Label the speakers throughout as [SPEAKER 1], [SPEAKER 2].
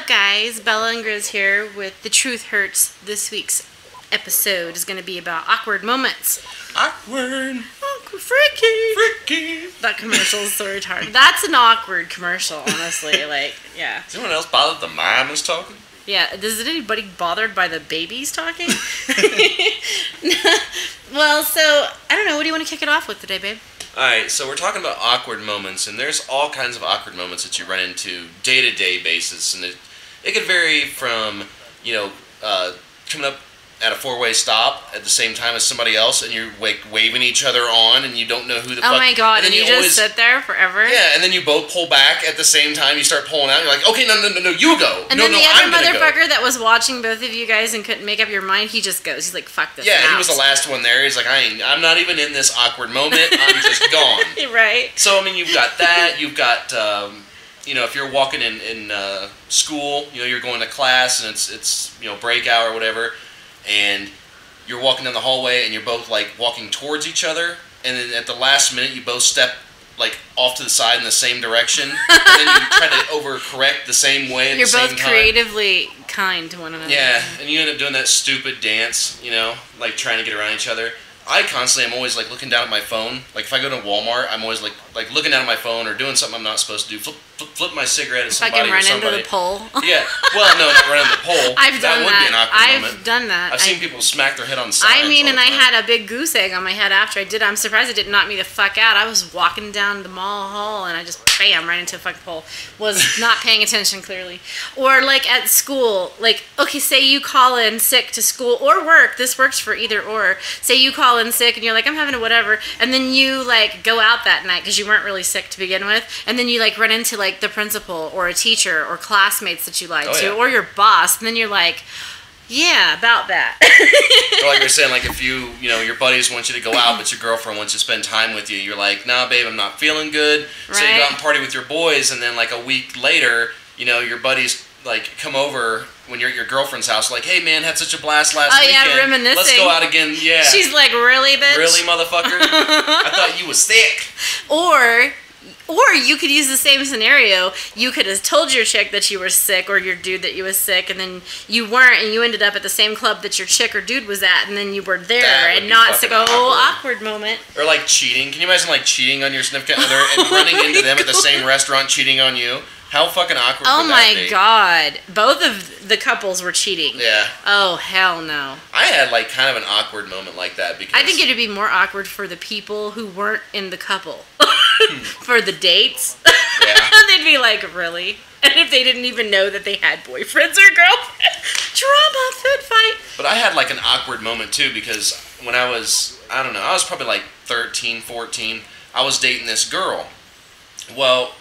[SPEAKER 1] guys? Bella and Grizz here with The Truth Hurts. This week's episode is going to be about awkward moments.
[SPEAKER 2] Awkward.
[SPEAKER 1] Freaky. That commercial is so retarded. That's an awkward commercial, honestly. Yeah.
[SPEAKER 2] Is anyone else bothered the mom is talking?
[SPEAKER 1] Yeah, is anybody bothered by the babies talking? Well, so, I don't know. What do you want to kick it off with today, babe?
[SPEAKER 2] Alright, so we're talking about awkward moments, and there's all kinds of awkward moments that you run into day-to-day basis, and it could vary from, coming up at a four-way stop at the same time as somebody else, and you're waving each other on, and you don't know who the fuck.
[SPEAKER 1] Oh my god, and you just sit there forever?
[SPEAKER 2] Yeah, and then you both pull back at the same time, you start pulling out, you're like, okay, no, you go.
[SPEAKER 1] And then the other motherfucker that was watching both of you guys and couldn't make up your mind, he just goes. He's like, fuck this.
[SPEAKER 2] Yeah, he was the last one there. He's like, I'm not even in this awkward moment, I'm just gone.
[SPEAKER 1] Right.
[SPEAKER 2] So, I mean, you've got that, you've got, if you're walking in school, you're going to class, and it's break hour or whatever, and you're walking down the hallway and you're both walking towards each other, and then at the last minute you both step off to the side in the same direction, and then you try to overcorrect the same way at the same time.
[SPEAKER 1] You're both creatively kind to one another.
[SPEAKER 2] Yeah, and you end up doing that stupid dance, trying to get around each other. I constantly am always looking down at my phone. If I go to Walmart, I'm always looking down at my phone or doing something I'm not supposed to do. Flip my cigarette at somebody or somebody.
[SPEAKER 1] Run into the pole.
[SPEAKER 2] Yeah, well, no, not run into the pole.
[SPEAKER 1] That would
[SPEAKER 2] be an awkward moment.
[SPEAKER 1] I've done that.
[SPEAKER 2] I've seen people smack their head on signs.
[SPEAKER 1] And I had a big goose egg on my head after I did. I'm surprised it didn't knock me the fuck out. I was walking down the mall hall and I just bam right into a fucking pole. Was not paying attention clearly. Or at school, okay, say you call in sick to school or work. This works for either or. Say you call in sick and you're like, I'm having a whatever, and then you go out that night because you weren't really sick to begin with, and then you run into the principal or a teacher or classmates that you like or your boss, and then you're like, yeah, about that.
[SPEAKER 2] Or you're saying, if you, your buddies want you to go out, but your girlfriend wants you to spend time with you, you're like, nah, babe, I'm not feeling good. Right. So you go out and party with your boys, and then a week later, your buddies come over when you're at your girlfriend's house, hey man, had such a blast last weekend.
[SPEAKER 1] Oh yeah, reminiscing.
[SPEAKER 2] Let's go out again. Yeah.
[SPEAKER 1] She's like, really, bitch?
[SPEAKER 2] Really, motherfucker? I thought you was sick.
[SPEAKER 1] Or you could use the same scenario. You could have told your chick that you were sick, or your dude that you was sick, and then you weren't, and you ended up at the same club that your chick or dude was at, and then you were there and not sick. Awkward moment. Or
[SPEAKER 2] cheating. Can you imagine cheating on your significant other and running into them at the same restaurant, cheating on you? How fucking awkward would that be?
[SPEAKER 1] Oh my god. Both of the couples were cheating.
[SPEAKER 2] Yeah.
[SPEAKER 1] Oh, hell no.
[SPEAKER 2] I had kind of an awkward moment like that because
[SPEAKER 1] I think it'd be more awkward for the people who weren't in the couple. For the dates.
[SPEAKER 2] Yeah.
[SPEAKER 1] They'd be like, really? And if they didn't even know that they had boyfriends or girlfriends. Drama, food fight.
[SPEAKER 2] But I had an awkward moment too because when I was, I was probably 13, 14, I was dating this girl. Well,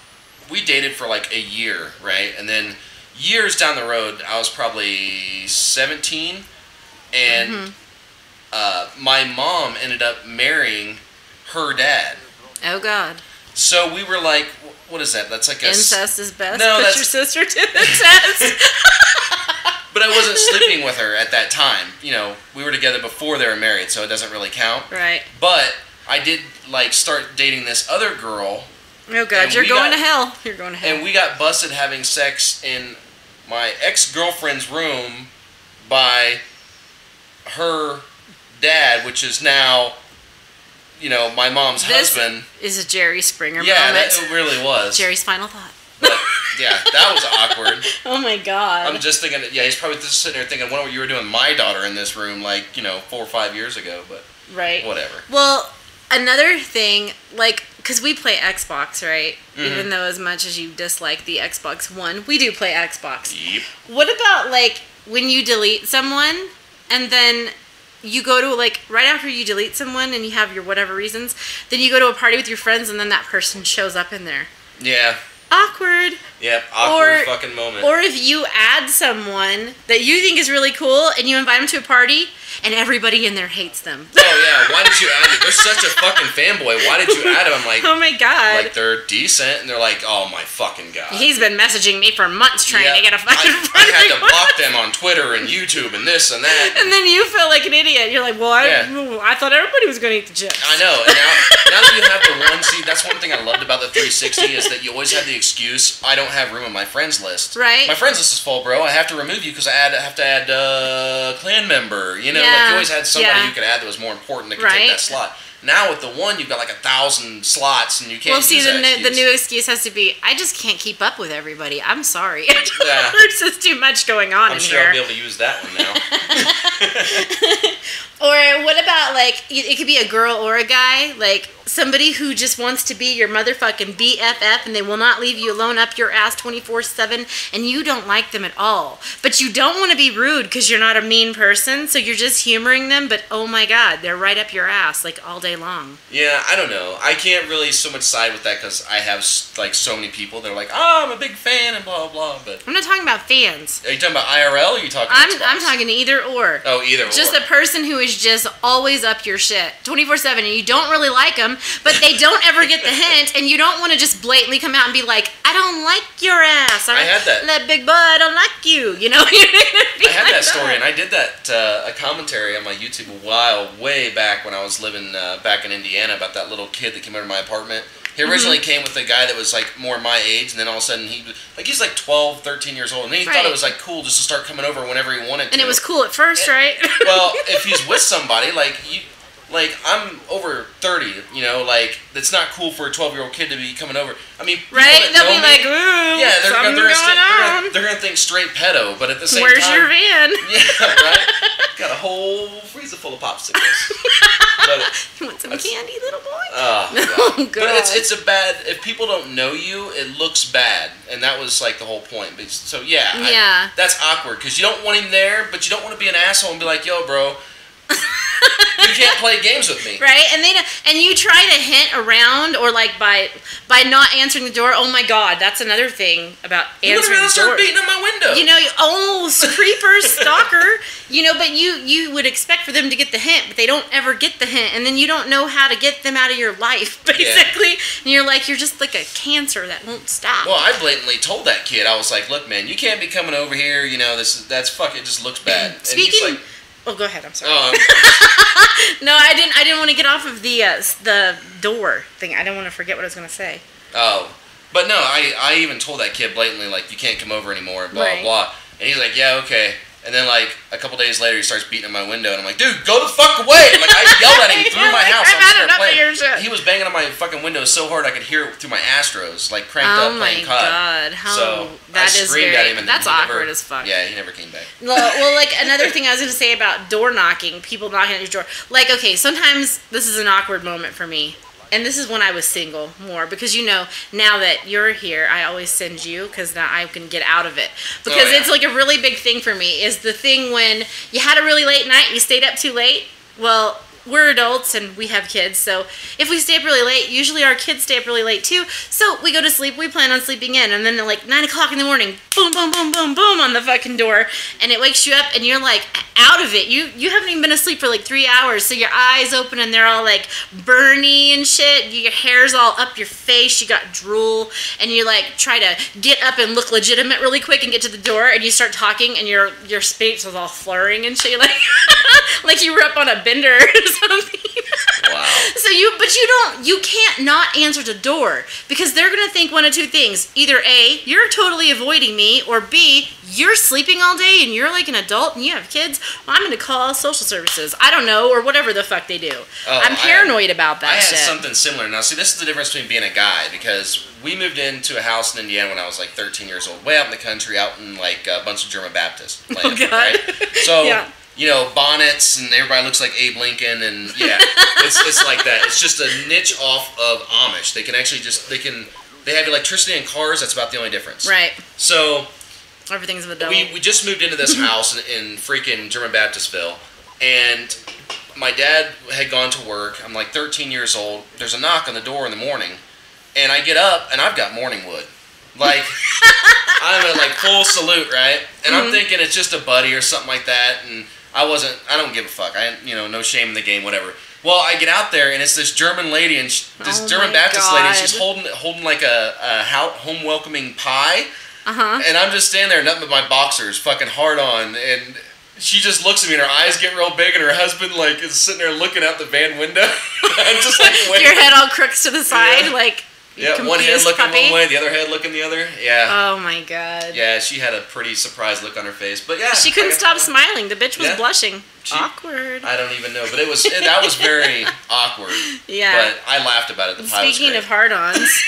[SPEAKER 2] we dated for a year, right? And then years down the road, I was probably 17, and my mom ended up marrying her dad.
[SPEAKER 1] Oh, God.
[SPEAKER 2] So we were like, what is that? That's
[SPEAKER 1] incest is best.
[SPEAKER 2] No,
[SPEAKER 1] Put your sister to the test.
[SPEAKER 2] But I wasn't sleeping with her at that time. We were together before they were married, so it doesn't really count.
[SPEAKER 1] Right.
[SPEAKER 2] But I did start dating this other girl.
[SPEAKER 1] Oh god, you're going to hell. You're going to hell.
[SPEAKER 2] And we got busted having sex in my ex-girlfriend's room by her dad, which is now, my mom's husband.
[SPEAKER 1] This is a Jerry Springer moment.
[SPEAKER 2] Yeah, it really was.
[SPEAKER 1] Jerry's final thought.
[SPEAKER 2] But, yeah, that was awkward.
[SPEAKER 1] Oh my god.
[SPEAKER 2] I'm just thinking, he's probably just sitting there thinking, what you were doing with my daughter in this room 4 or 5 years ago, but
[SPEAKER 1] right.
[SPEAKER 2] Whatever.
[SPEAKER 1] Well, another thing, because we play Xbox, right? Mm-hmm. Even though as much as you dislike the Xbox One, we do play Xbox.
[SPEAKER 2] Yep.
[SPEAKER 1] What about, when you delete someone, and then you go to, right after you delete someone and you have your whatever reasons, then you go to a party with your friends and then that person shows up in there?
[SPEAKER 2] Yeah.
[SPEAKER 1] Awkward.
[SPEAKER 2] Yep, awkward fucking moment.
[SPEAKER 1] Or if you add someone that you think is really cool and you invite them to a party and everybody in there hates them.
[SPEAKER 2] Oh yeah, why did you add it? They're such a fucking fanboy. Why did you add them? I'm like,
[SPEAKER 1] oh my god.
[SPEAKER 2] Like they're decent, and they're like, oh my fucking god.
[SPEAKER 1] He's been messaging me for months trying to get a fucking
[SPEAKER 2] I had to block them on Twitter and YouTube and this and that.
[SPEAKER 1] And then you feel like an idiot. You're like, well, I thought everybody was going to eat the chips.
[SPEAKER 2] I know. And now that you have the one, see, that's one thing I loved about the 360 is that you always have the excuse, I don't have room on my friends list.
[SPEAKER 1] Right.
[SPEAKER 2] My friends list is full, bro. I have to remove you because I have to add a clan member. You know, like you always had somebody you could add that was more important that could take that slot. Now with the one, you've got like 1,000 slots, and you can't. Well, see,
[SPEAKER 1] the new excuse has to be, I just can't keep up with everybody. I'm sorry. There's just too much going on in here.
[SPEAKER 2] I'm sure I'll be able to use that one now.
[SPEAKER 1] Or what about, like, it could be a girl or a guy, like somebody who just wants to be your motherfucking BFF and they will not leave you alone up your ass 24/7 and you don't like them at all. But you don't want to be rude because you're not a mean person, so you're just humoring them, but oh my god, they're right up your ass, like, all day long.
[SPEAKER 2] Yeah, I don't know. I can't really so much side with that because I have, like, so many people that are like, oh, I'm a big fan and blah, blah, but...
[SPEAKER 1] I'm not talking about fans.
[SPEAKER 2] Are you talking about IRL or are you talking about
[SPEAKER 1] I'm talking either or.
[SPEAKER 2] Oh, either or.
[SPEAKER 1] Just a person who is just always up your shit 24/7 and you don't really like them, but they don't ever get the hint, and you don't want to just blatantly come out and be like, I don't like your ass.
[SPEAKER 2] I had that.
[SPEAKER 1] That big butt, I don't like you. You know?
[SPEAKER 2] I had that story, and I did that a commentary on my YouTube way back when I was living back in Indiana about that little kid that came over to my apartment. He originally came with a guy that was like more my age, and then all of a sudden he's like 12, 13 years old, and then he thought it was like cool just to start coming over whenever he wanted to.
[SPEAKER 1] And it was cool at first, right?
[SPEAKER 2] Well, if he's with somebody, like I'm over 30, you know, like it's not cool for a 12-year-old kid to be coming over. I mean,
[SPEAKER 1] right? They'll be like, ooh, yeah,
[SPEAKER 2] they're gonna think straight pedo, but at the same
[SPEAKER 1] time, where's your van?
[SPEAKER 2] Yeah, right. Got a whole freezer full of popsicles.
[SPEAKER 1] You want some candy, little boy?
[SPEAKER 2] Oh god. But it's a bad. If people don't know you, it looks bad, and that was like the whole point. But, so yeah, that's awkward because you don't want him there, but you don't want to be an asshole and be like, yo, bro. You can't play games with me,
[SPEAKER 1] right? And you try to hint around, or like by not answering the door. Oh my god, that's another thing about answering the door.
[SPEAKER 2] Start beating on my window.
[SPEAKER 1] You know, creeper, stalker. You know, but you would expect for them to get the hint, but they don't ever get the hint, and then you don't know how to get them out of your life, basically. Yeah. And you're like, you're just like a cancer that won't stop.
[SPEAKER 2] Well, I blatantly told that kid, I was like, look, man, you can't be coming over here. You know, that's fuck. It just looks bad.
[SPEAKER 1] Speaking.
[SPEAKER 2] And he's like,
[SPEAKER 1] oh, go ahead. I'm sorry. No, I didn't want to get off of the door thing. I didn't want to forget what I was going to say.
[SPEAKER 2] Oh, but no, I even told that kid blatantly, like, you can't come over anymore, blah, blah. And he's like, yeah, okay. And then, like, a couple days later, he starts beating on my window, and I'm like, dude, go the fuck away! And, like, I yelled at him through my house.
[SPEAKER 1] I've had enough of your shit.
[SPEAKER 2] He was banging on my fucking window so hard I could hear it through my Astros, like, cranked up playing COD.
[SPEAKER 1] Oh, my God. That is screamed at him, and that's awkward as fuck.
[SPEAKER 2] Yeah, he never came back.
[SPEAKER 1] Well, like, another thing I was going to say about door knocking, people knocking at your door. Like, okay, sometimes this is an awkward moment for me. And this is when I was single more, because, you know, now that you're here, I always send you because now I can get out of it. Because it's like a really big thing for me, is the thing when you had a really late night, you stayed up too late. Well, we're adults and we have kids, so if we stay up really late, usually our kids stay up really late too, so we go to sleep, we plan on sleeping in, and then like 9 o'clock in the morning, boom, boom, boom, boom, boom on the fucking door, and it wakes you up, and you're like out of it. You haven't even been asleep for like 3 hours, so your eyes open and they're all like burny and shit, your hair's all up your face, you got drool, and you like try to get up and look legitimate really quick and get to the door, and you start talking, and your speech is all flurrying and shit, like like you were up on a bender or something.
[SPEAKER 2] Wow.
[SPEAKER 1] So you can't not answer the door, because they're gonna think one of two things: either A, you're totally avoiding me, or B, you're sleeping all day and you're like an adult and you have kids. Well, I'm gonna call social services. I don't know, or whatever the fuck they do. I'm paranoid about that shit.
[SPEAKER 2] I had something similar. Now, see, this is the difference between being a guy, because we moved into a house in Indiana when I was like 13 years old, way out in the country, out in like a bunch of German Baptist land,
[SPEAKER 1] oh, God.
[SPEAKER 2] Right? So.
[SPEAKER 1] Yeah.
[SPEAKER 2] You know, bonnets, and everybody looks like Abe Lincoln, and yeah, it's like that. It's just a niche off of Amish. They can actually they have electricity in cars. That's about the only difference.
[SPEAKER 1] Right.
[SPEAKER 2] So
[SPEAKER 1] everything's of a double.
[SPEAKER 2] We just moved into this house in freaking German Baptistville, and my dad had gone to work. I'm like 13 years old. There's a knock on the door in the morning, and I get up, and I've got morning wood. Like, I'm at like full salute, right? And I'm thinking it's just a buddy or something like that, and I don't give a fuck. No shame in the game, whatever. Well, I get out there, and it's this German lady, and this German Baptist lady, and she's holding like a home welcoming pie. And I'm just standing there, nothing but my boxers, fucking hard on, and she just looks at me, and her eyes get real big, and her husband like is sitting there looking out the van window. I'm just like, wait.
[SPEAKER 1] Your head all crooks to the side, like.
[SPEAKER 2] Yeah, one head looking one way, the other head looking the other. Yeah.
[SPEAKER 1] Oh my god.
[SPEAKER 2] Yeah, she had a pretty surprised look on her face, but yeah.
[SPEAKER 1] She couldn't stop smiling. The bitch was blushing. Awkward.
[SPEAKER 2] I don't even know, but that was very awkward.
[SPEAKER 1] Yeah.
[SPEAKER 2] But I laughed about it. The pie was
[SPEAKER 1] Speaking
[SPEAKER 2] great.
[SPEAKER 1] of hard-ons,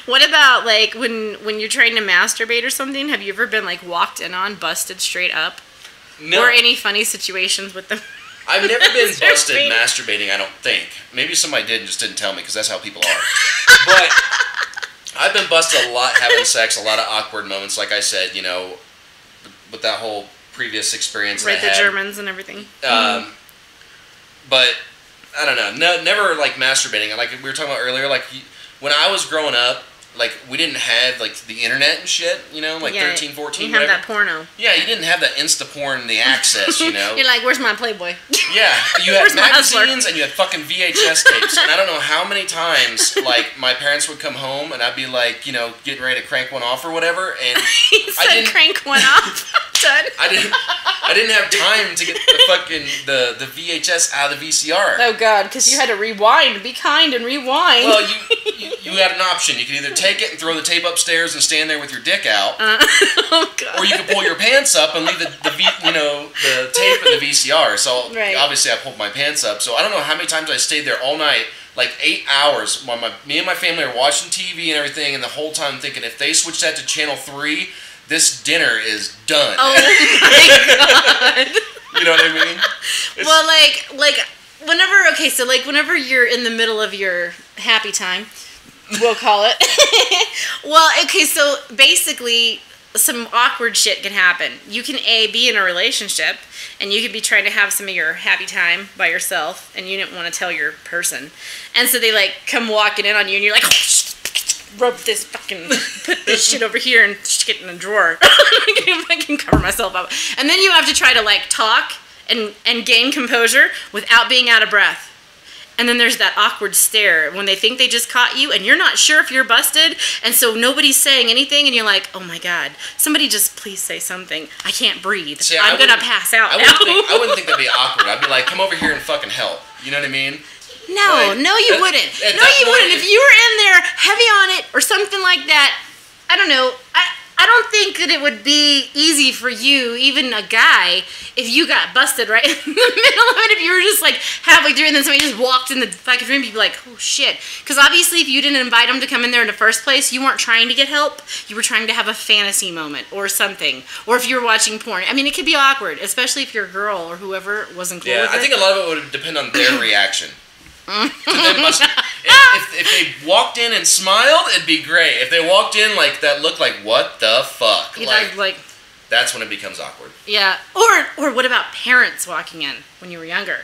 [SPEAKER 1] what about like when you're trying to masturbate or something? Have you ever been like walked in on, busted straight up?
[SPEAKER 2] No.
[SPEAKER 1] Or any funny situations with them?
[SPEAKER 2] I've never been busted masturbating, I don't think. Maybe somebody did and just didn't tell me, because that's how people are. But I've been busted a lot having sex, a lot of awkward moments, like I said, with that whole previous experience
[SPEAKER 1] Right,
[SPEAKER 2] I had.
[SPEAKER 1] the Germans and everything.
[SPEAKER 2] But, I don't know, never, like, masturbating. Like we were talking about earlier, like, when I was growing up, like, we didn't have, like, the internet and shit, like 13, 14,
[SPEAKER 1] you have that porno.
[SPEAKER 2] Yeah, you didn't have that Insta-porn, the access,
[SPEAKER 1] You're like, where's my Playboy?
[SPEAKER 2] Yeah, you had magazines and you had fucking VHS tapes. And I don't know how many times, like, my parents would come home and I'd be like, getting ready to crank one off or whatever. And
[SPEAKER 1] I didn't crank one off. Done.
[SPEAKER 2] I didn't have time to get the fucking the VHS out of the VCR.
[SPEAKER 1] Oh god, because you had to rewind. Be kind and rewind.
[SPEAKER 2] Well, you had an option. You could either take it and throw the tape upstairs and stand there with your dick out,
[SPEAKER 1] oh god.
[SPEAKER 2] or you could pull your pants up and leave the tape in the VCR. So obviously I pulled my pants up. So I don't know how many times I stayed there all night, like 8 hours, while me and my family are watching TV and everything, and the whole time thinking if they switch that to channel 3. This dinner is done.
[SPEAKER 1] Oh my god.
[SPEAKER 2] You know what I mean?
[SPEAKER 1] Well, whenever you're in the middle of your happy time, we'll call it. Well, okay, so basically some awkward shit can happen. You can be in a relationship and you could be trying to have some of your happy time by yourself and you didn't want to tell your person. And so they like come walking in on you and you're like, rub this fucking, put this shit over here and stick it in a drawer. I can cover myself up. And then you have to try to like talk and gain composure without being out of breath. And then there's that awkward stare when they think they just caught you and you're not sure if you're busted. And so nobody's saying anything and you're like, oh my God, somebody just please say something. I can't breathe.
[SPEAKER 2] See,
[SPEAKER 1] I'm going to pass out now.
[SPEAKER 2] I wouldn't think that'd be awkward. I'd be like, come over here and fucking help. You know what I mean?
[SPEAKER 1] No,
[SPEAKER 2] like,
[SPEAKER 1] no, you wouldn't. No, you wouldn't. If you were in there heavy on it or something like that, I don't know. I don't think that it would be easy for you, even a guy, if you got busted right in the middle of it. If you were just like halfway through and then somebody just walked in the fucking room, you'd be like, oh shit. Because obviously if you didn't invite them to come in there in the first place, you weren't trying to get help. You were trying to have a fantasy moment or something. Or if you were watching porn. I mean, it could be awkward, especially if your girl or whoever wasn't cool with it.
[SPEAKER 2] Yeah, I think a lot of it would depend on their reaction. If they walked in and smiled, it'd be great. If they walked in like that, looked like what the fuck, like that's when it becomes awkward.
[SPEAKER 1] Yeah. Or what about parents walking in when you were younger?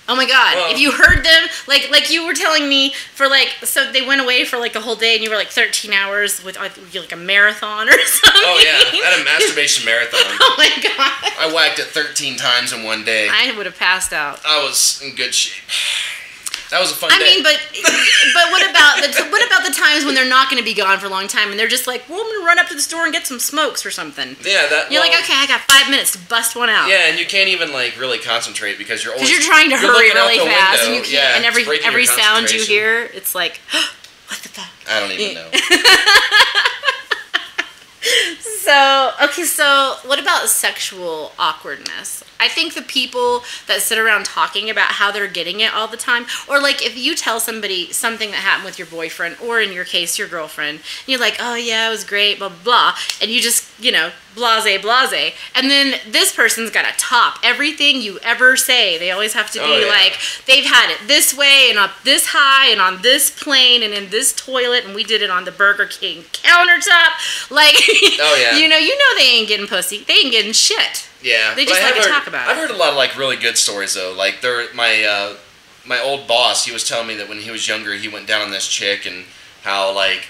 [SPEAKER 1] Oh my God! Well, if you heard them, like you were telling me so they went away for like a whole day and you were like 13 hours with like a marathon or something.
[SPEAKER 2] Oh yeah, I had a masturbation marathon.
[SPEAKER 1] Oh my God!
[SPEAKER 2] I whacked it 13 times in one day.
[SPEAKER 1] I would have passed out.
[SPEAKER 2] I was in good shape. That was a fun day.
[SPEAKER 1] I mean, but what about the times when they're not going to be gone for a long time and they're just like, well, I'm going to run up to the store and get some smokes or something.
[SPEAKER 2] Yeah,
[SPEAKER 1] you're like, okay, I got 5 minutes to bust one out.
[SPEAKER 2] Yeah, and you can't even like really concentrate because you're
[SPEAKER 1] trying to hurry really fast
[SPEAKER 2] window.
[SPEAKER 1] And you can't. And every sound you hear, it's like, what the fuck?
[SPEAKER 2] I don't even know.
[SPEAKER 1] So what about sexual awkwardness? I think the people that sit around talking about how they're getting it all the time, or like if you tell somebody something that happened with your boyfriend, or in your case, your girlfriend, and you're like, oh yeah, it was great, blah, blah, blah, and you just, blase, and then this person's got to top everything you ever say. They always have to be like, they've had it this way, and up this high, and on this plane, and in this toilet, and we did it on the Burger King countertop. Like, you know they ain't getting pussy. They ain't getting shit.
[SPEAKER 2] Yeah,
[SPEAKER 1] they just like to talk about it.
[SPEAKER 2] I've heard a lot of like really good stories though. Like my old boss, he was telling me that when he was younger, he went down on this chick and how like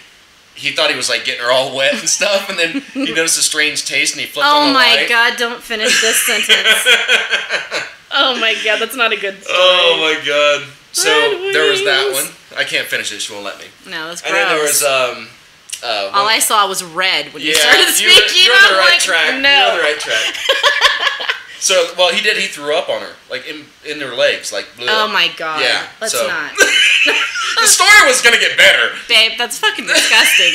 [SPEAKER 2] he thought he was like getting her all wet and stuff, and then he noticed a strange taste, and he flipped on
[SPEAKER 1] Oh
[SPEAKER 2] the light.
[SPEAKER 1] my God! Don't finish this sentence. Oh my God, that's not a good story.
[SPEAKER 2] Oh my God! So
[SPEAKER 1] Red
[SPEAKER 2] there was that
[SPEAKER 1] wings.
[SPEAKER 2] one. I can't finish it. She won't let me.
[SPEAKER 1] No, that's gross.
[SPEAKER 2] And then there was
[SPEAKER 1] all I saw was red when you
[SPEAKER 2] yeah,
[SPEAKER 1] started speaking.
[SPEAKER 2] you're on the
[SPEAKER 1] I'm
[SPEAKER 2] right
[SPEAKER 1] like,
[SPEAKER 2] track.
[SPEAKER 1] No.
[SPEAKER 2] You're on the right track. So, well, he did. He threw up on her, like in her legs, like. Bleh.
[SPEAKER 1] Oh my God.
[SPEAKER 2] Yeah.
[SPEAKER 1] Let's
[SPEAKER 2] so.
[SPEAKER 1] not.
[SPEAKER 2] The story was gonna get better.
[SPEAKER 1] Babe, that's fucking disgusting.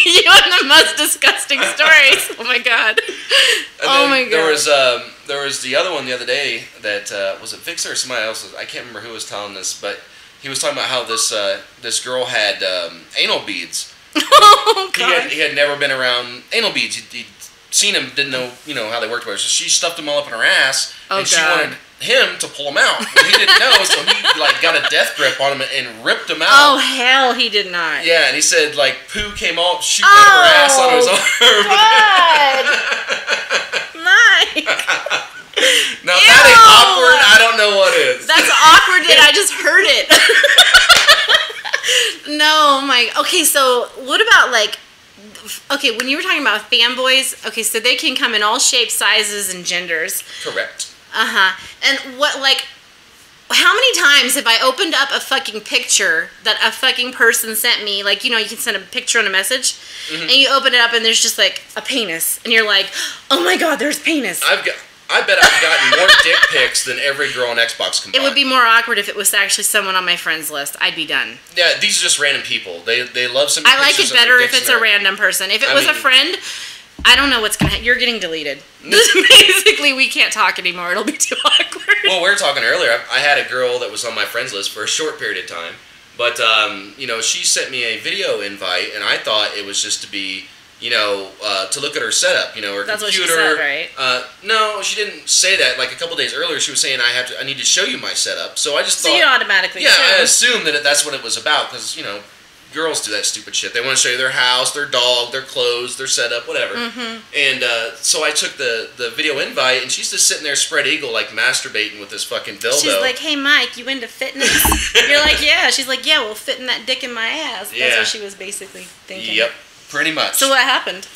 [SPEAKER 1] You have the most disgusting stories. Oh my God.
[SPEAKER 2] And
[SPEAKER 1] oh my God.
[SPEAKER 2] There was the other one the other day that was it Fixer or somebody else? I can't remember who was telling this, but he was talking about how this girl had anal beads.
[SPEAKER 1] Oh God.
[SPEAKER 2] He had never been around anal beads. He'd seen them, didn't know how they worked. So she stuffed them all up in her ass, and she wanted him to pull them out. But he didn't know, so he like got a death grip on him and ripped them out.
[SPEAKER 1] Oh hell, he did not.
[SPEAKER 2] Yeah, and he said like poo came all shooting out of her ass on his arm.
[SPEAKER 1] God. Mike.
[SPEAKER 2] Now
[SPEAKER 1] Ew.
[SPEAKER 2] that ain't awkward. I don't know what is.
[SPEAKER 1] That's awkward that I just heard it. No, Mike. Okay, so what about like? Okay, when you were talking about fanboys, okay, so they can come in all shapes, sizes, and genders.
[SPEAKER 2] Correct.
[SPEAKER 1] And what, like, how many times have I opened up a fucking picture that a fucking person sent me? Like, you know, you can send a picture on a message, and you open it up, and there's just like a penis, and you're like, oh my God, there's penis.
[SPEAKER 2] I bet I've gotten more dick pics than every girl on Xbox combined.
[SPEAKER 1] It would be more awkward if it was actually someone on my friends list. I'd be done.
[SPEAKER 2] Yeah, these are just random people. They love some.
[SPEAKER 1] I like it better if it's a random person. If it was a friend, I don't know what's gonna happen. You're getting deleted. Basically, we can't talk anymore. It'll be too awkward.
[SPEAKER 2] Well, we were talking earlier. I had a girl that was on my friends list for a short period of time, but you know, she sent me a video invite, and I thought it was just to be, you know, to look at her setup, you know, her
[SPEAKER 1] That's
[SPEAKER 2] computer.
[SPEAKER 1] What she said, right?
[SPEAKER 2] No, she didn't say that. Like a couple days earlier, she was saying I need to show you my setup. So I just thought.
[SPEAKER 1] So you automatically.
[SPEAKER 2] Yeah,
[SPEAKER 1] assume.
[SPEAKER 2] I assumed that that's what it was about because you know, girls do that stupid shit. They want to show you their house, their dog, their clothes, their setup, whatever. And so I took the video invite, and she's just sitting there spread eagle, like masturbating with this fucking dildo.
[SPEAKER 1] She's like, "Hey, Mike, you into fitness?" You're like, "Yeah." She's like, "Yeah, well, fitting that dick in my ass."
[SPEAKER 2] Yeah.
[SPEAKER 1] That's what she was basically thinking.
[SPEAKER 2] Yep, pretty much.
[SPEAKER 1] So what happened?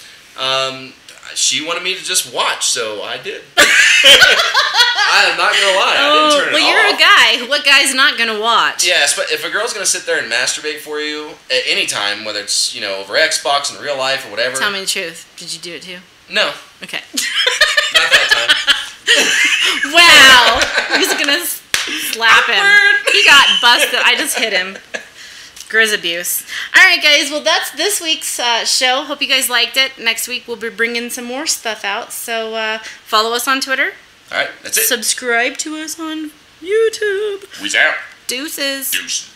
[SPEAKER 2] She wanted me to just watch, so I did. I am not gonna lie, I didn't turn it off.
[SPEAKER 1] Well, you're a guy. What guy's not gonna watch?
[SPEAKER 2] Yes, but if a girl's gonna sit there and masturbate for you at any time, whether it's, you know, over Xbox in real life or whatever.
[SPEAKER 1] Tell me the truth. Did you do it too?
[SPEAKER 2] No.
[SPEAKER 1] Okay.
[SPEAKER 2] Not that time.
[SPEAKER 1] Wow. I'm just gonna slap him. He got busted. I just hit him. Grizz abuse. Alright guys, well that's this week's show. Hope you guys liked it. Next week we'll be bringing some more stuff out. So follow us on Twitter.
[SPEAKER 2] Alright, that's it.
[SPEAKER 1] Subscribe to us on YouTube.
[SPEAKER 2] We's out.
[SPEAKER 1] Deuces.
[SPEAKER 2] Deuces.